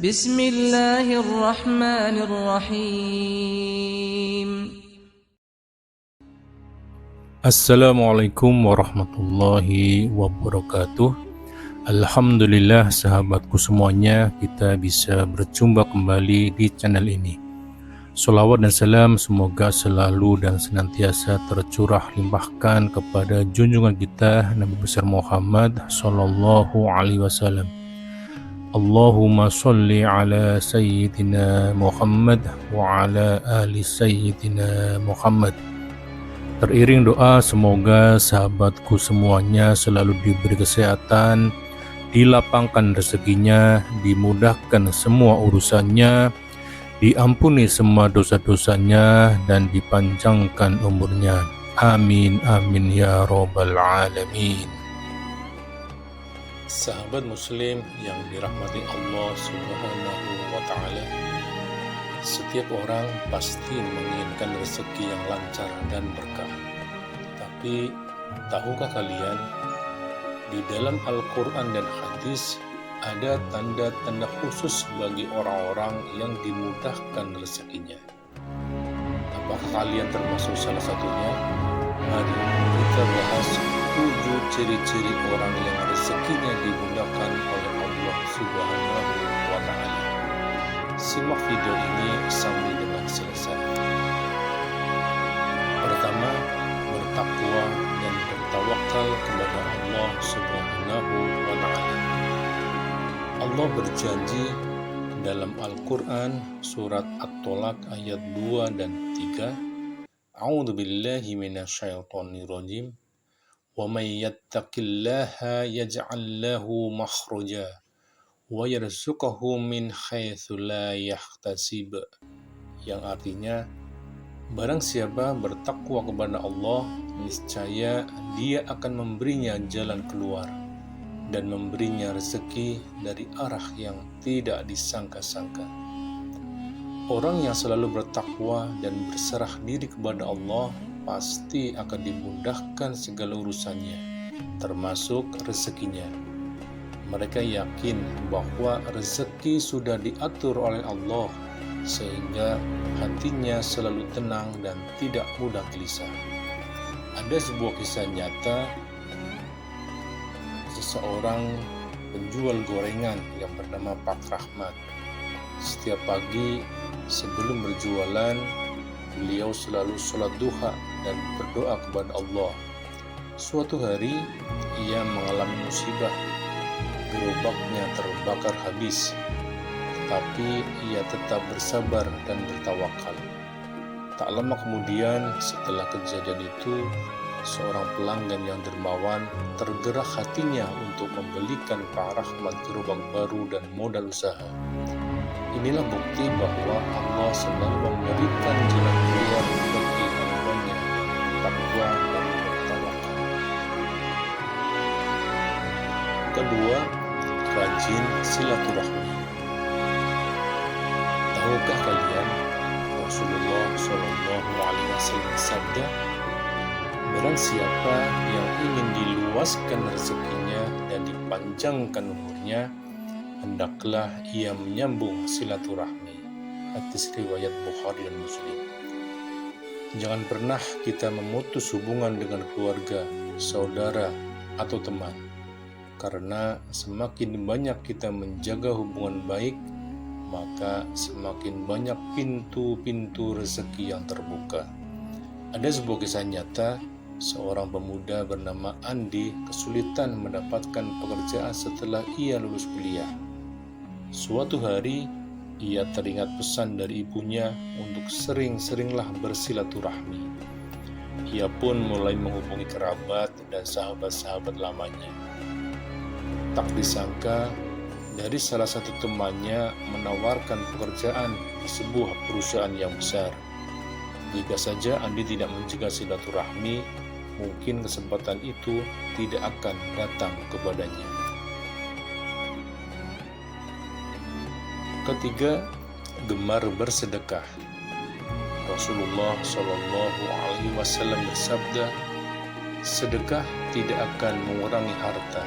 Bismillahirrahmanirrahim. Assalamualaikum warahmatullahi wabarakatuh. Alhamdulillah sahabatku semuanya, kita bisa berjumpa kembali di channel ini. Sholawat dan salam semoga selalu dan senantiasa tercurah limpahkan kepada junjungan kita Nabi besar Muhammad sallallahu alaihi wasallam. Allahumma sholli ala sayyidina Muhammad wa ala ali sayyidina Muhammad. Teriring doa semoga sahabatku semuanya selalu diberi kesehatan, dilapangkan rezekinya, dimudahkan semua urusannya, diampuni semua dosa-dosanya, dan dipanjangkan umurnya. Amin, amin ya robbal alamin. Sahabat muslim yang dirahmati Allah subhanahu wa ta'ala, setiap orang pasti menginginkan rezeki yang lancar dan berkah. Tapi, tahukah kalian, di dalam Al-Quran dan hadis ada tanda-tanda khusus bagi orang-orang yang dimudahkan rezekinya. Apakah kalian termasuk salah satunya? Mari kita bahas 7 ciri-ciri orang yang rezekinya dimudahkan oleh Allah subhanahu wa ta'ala. Simak video ini sampai dengan selesai. Pertama, bertakwa dan bertawakal kepada Allah subhanahu wa ta'ala. Allah berjanji dalam Al-Quran surat At-Tolak ayat 2 dan 3, A'udzu billahi minasyaitonir rajim. Wa may yattaqillaha yaj'al lahu makhraja wa yarzuqhu min haitsu la yahtasib, yang artinya, barang siapa bertakwa kepada Allah, niscaya Dia akan memberinya jalan keluar dan memberinya rezeki dari arah yang tidak disangka-sangka. Orang yang selalu bertakwa dan berserah diri kepada Allah pasti akan dimudahkan segala urusannya, termasuk rezekinya. Mereka yakin bahwa rezeki sudah diatur oleh Allah, sehingga hatinya selalu tenang dan tidak mudah gelisah. Ada sebuah kisah nyata, seseorang penjual gorengan yang bernama Pak Rahmat. Setiap pagi sebelum berjualan, beliau selalu sholat duha dan berdoa kepada Allah. Suatu hari, ia mengalami musibah. Gerobaknya terbakar habis, tapi ia tetap bersabar dan bertawakal. Tak lama kemudian, setelah kejadian itu, seorang pelanggan yang dermawan tergerak hatinya untuk membelikan Pak Rahmat gerobak baru dan modal usaha. Inilah bukti bahwa Allah selalu memberikan jalan keluar bagi hambanya yang takwa dan bertawakal. Kedua, rajin silaturahmi. Tahukah kalian, Rasulullah Shallallahu Alaihi Wasallam bersabda, barang siapa yang ingin diluaskan rezekinya dan dipanjangkan umurnya, hendaklah ia menyambung silaturahmi. Hadis riwayat Bukhari dan Muslim. Jangan pernah kita memutus hubungan dengan keluarga, saudara, atau teman. Karena semakin banyak kita menjaga hubungan baik, maka semakin banyak pintu-pintu rezeki yang terbuka. Ada sebuah kisah nyata, seorang pemuda bernama Andi kesulitan mendapatkan pekerjaan setelah ia lulus kuliah. Suatu hari, ia teringat pesan dari ibunya untuk sering-seringlah bersilaturahmi. Ia pun mulai menghubungi kerabat dan sahabat-sahabat lamanya. Tak disangka, dari salah satu temannya menawarkan pekerjaan di sebuah perusahaan yang besar. Jika saja Andi tidak menjaga silaturahmi, mungkin kesempatan itu tidak akan datang kepadanya. Ketiga, gemar bersedekah. Rasulullah Shallallahu Alaihi Wasallam bersabda, sedekah tidak akan mengurangi harta.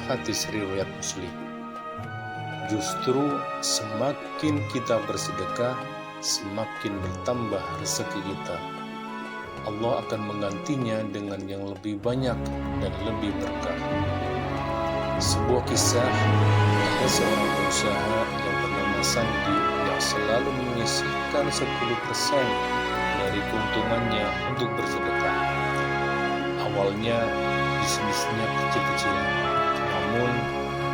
Hadis riwayat Muslim. Justru semakin kita bersedekah, semakin bertambah rezeki kita. Allah akan menggantinya dengan yang lebih banyak dan lebih berkah. Sebuah kisah, ada seorang pengusaha yang bernama Sandi yang selalu menyisihkan 10% dari keuntungannya untuk bersedekah. Awalnya bisnisnya kecil-kecil, namun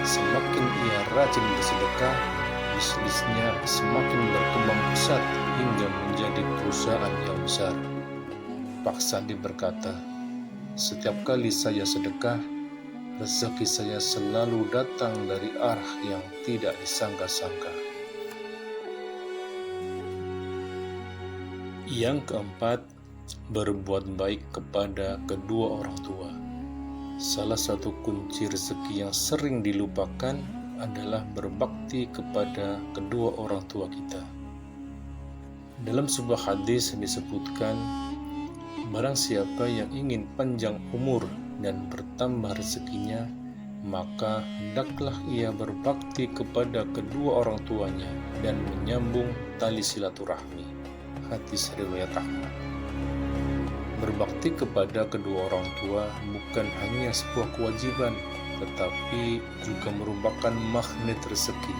semakin ia rajin bersedekah, bisnisnya semakin berkembang pesat hingga menjadi perusahaan yang besar. Pak Sandi berkata, "Setiap kali saya sedekah, rezeki saya selalu datang dari arah yang tidak disangka-sangka." Yang keempat, berbuat baik kepada kedua orang tua. Salah satu kunci rezeki yang sering dilupakan adalah berbakti kepada kedua orang tua kita. Dalam sebuah hadis disebutkan, barang siapa yang ingin panjang umur dan bertambah rezekinya, maka hendaklah ia berbakti kepada kedua orang tuanya dan menyambung tali silaturahmi. Hadis riwayat Ahmad. Berbakti kepada kedua orang tua bukan hanya sebuah kewajiban, tetapi juga merupakan magnet rezeki.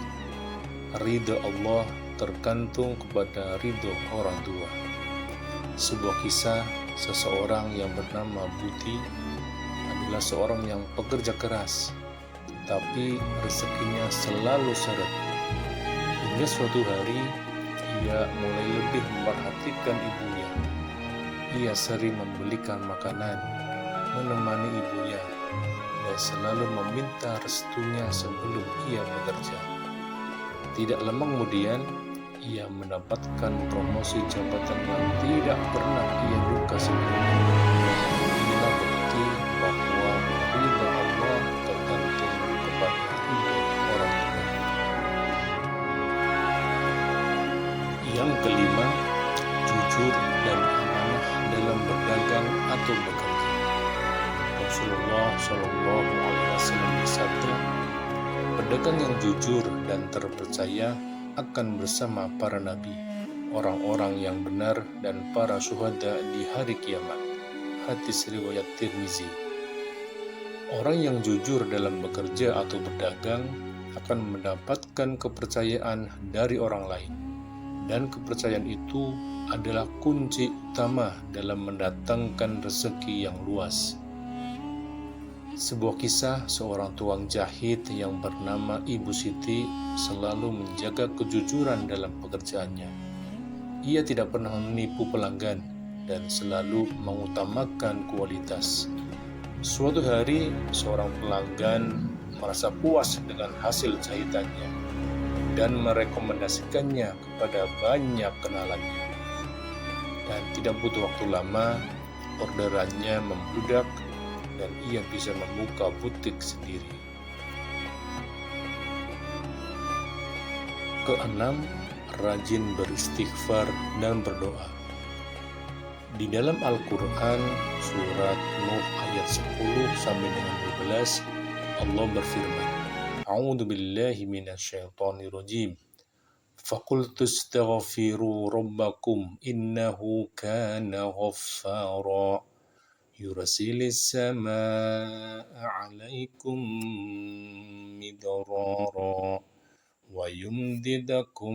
Ridha Allah tergantung kepada ridha orang tua. Sebuah kisah, seseorang yang bernama Buti adalah seorang yang pekerja keras, tapi rezekinya selalu seret. Hingga suatu hari, ia mulai lebih memperhatikan ibunya. Ia sering membelikan makanan, menemani ibunya, dan selalu meminta restunya sebelum ia bekerja. Tidak lama kemudian, ia mendapatkan promosi jabatan yang tidak pernah ia duga sebelumnya. Inilah bukti bahwa ridha Allah tergantung kepada ridha orang tua. Yang kelima, jujur dan amanah dalam berdagang atau bekerja. Rasulullah Shallallahu Alaihi Wasallam bersabda, pedagang yang jujur dan terpercaya akan bersama para nabi, orang-orang yang benar dan para syuhada di hari kiamat. Hadis riwayat Tirmizi. Orang yang jujur dalam bekerja atau berdagang akan mendapatkan kepercayaan dari orang lain, dan kepercayaan itu adalah kunci utama dalam mendatangkan rezeki yang luas. Sebuah kisah, seorang tukang jahit yang bernama Ibu Siti selalu menjaga kejujuran dalam pekerjaannya. Ia tidak pernah menipu pelanggan dan selalu mengutamakan kualitas. Suatu hari, seorang pelanggan merasa puas dengan hasil jahitannya dan merekomendasikannya kepada banyak kenalannya. Dan tidak butuh waktu lama, orderannya membludak dan ia bisa membuka butik sendiri. Keenam, rajin beristighfar dan berdoa. Di dalam Al-Quran, surat Nuh ayat 10 sampai dengan 12, Allah berfirman, A'udzu billahi minasyaitonir rajim. Faqultu astaghfiru rabbakum innahu kana ghaffara. Yurasilis samaa 'alaikum midrara wa yumdidakum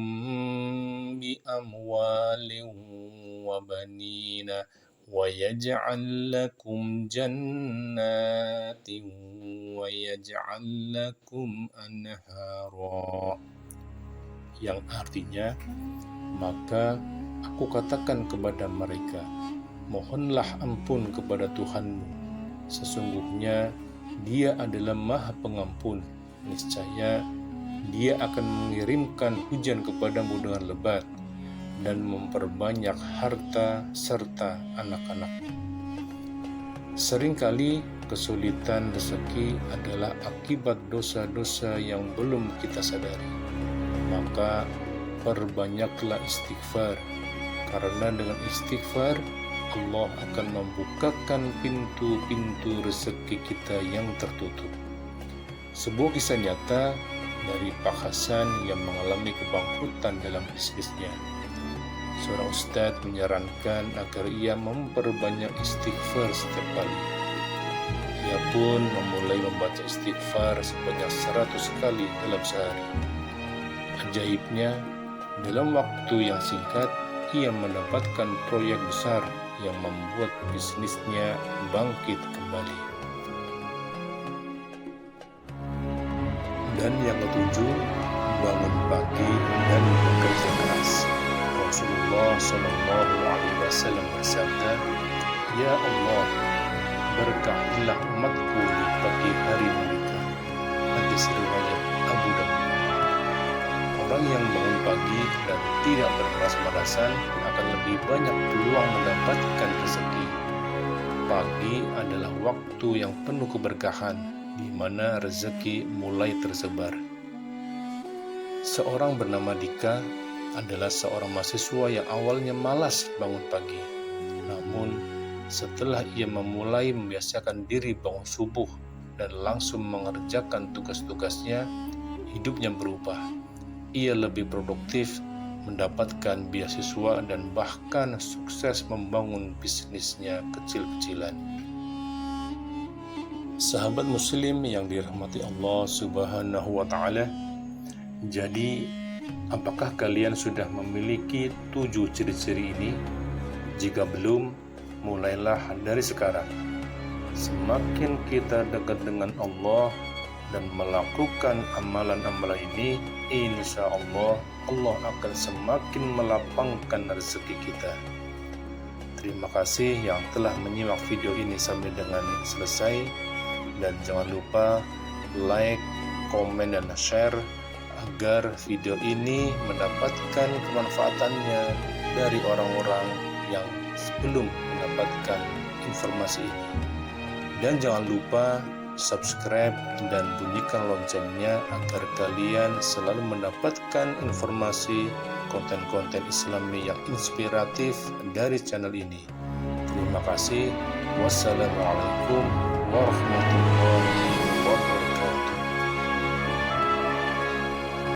bi amwalin wa banina wa yaj'al lakum jannatin wa yaj'al lakum anhara. Yang artinya, maka aku katakan kepada mereka, mohonlah ampun kepada Tuhanmu. Sesungguhnya Dia adalah Maha Pengampun. Niscaya Dia akan mengirimkan hujan kepadamu dengan lebat dan memperbanyak harta serta anak-anakmu. Seringkali kesulitan rezeki adalah akibat dosa-dosa yang belum kita sadari. Maka perbanyaklah istighfar, karena dengan istighfar Allah akan membukakan pintu-pintu rezeki kita yang tertutup. Sebuah kisah nyata, dari Pak Hasan yang mengalami kebangkrutan dalam bisnisnya. Seorang ustadz menyarankan agar ia memperbanyak istighfar setiap kali. Ia pun memulai membaca istighfar sebanyak 100 kali dalam sehari. Ajaibnya, dalam waktu yang singkat, ia mendapatkan proyek besar yang membuat bisnisnya bangkit kembali. Dan yang ketujuh, bangun pagi dan bekerja keras. Rasulullah SAW bersabda, "Ya Allah, berkahilah umatku di pagi hari mereka." Hadis riwayat Abu Dawud. Orang yang bangun pagi dan tidak bermalas-malasan akan lebih banyak peluang mendapatkan rezeki. Pagi adalah waktu yang penuh keberkahan, di mana rezeki mulai tersebar. Seorang bernama Dika adalah seorang mahasiswa yang awalnya malas bangun pagi. Namun, setelah ia memulai membiasakan diri bangun subuh dan langsung mengerjakan tugas-tugasnya, hidupnya berubah. Ia lebih produktif, mendapatkan beasiswa, dan bahkan sukses membangun bisnisnya kecil-kecilan. Sahabat muslim yang dirahmati Allah Subhanahu wa Ta'ala, jadi apakah kalian sudah memiliki 7 ciri-ciri ini? Jika belum, mulailah dari sekarang. Semakin kita dekat dengan Allah dan melakukan amalan-amalan ini, insya Allah, Allah akan semakin melapangkan rezeki kita. Terima kasih yang telah menyimak video ini sampai dengan selesai. Dan jangan lupa like, komen, dan share agar video ini mendapatkan kemanfaatannya dari orang-orang yang belum mendapatkan informasi ini. Dan jangan lupa subscribe dan bunyikan loncengnya agar kalian selalu mendapatkan informasi konten-konten Islami yang inspiratif dari channel ini. Terima kasih. Wassalamualaikum warahmatullahi wabarakatuh.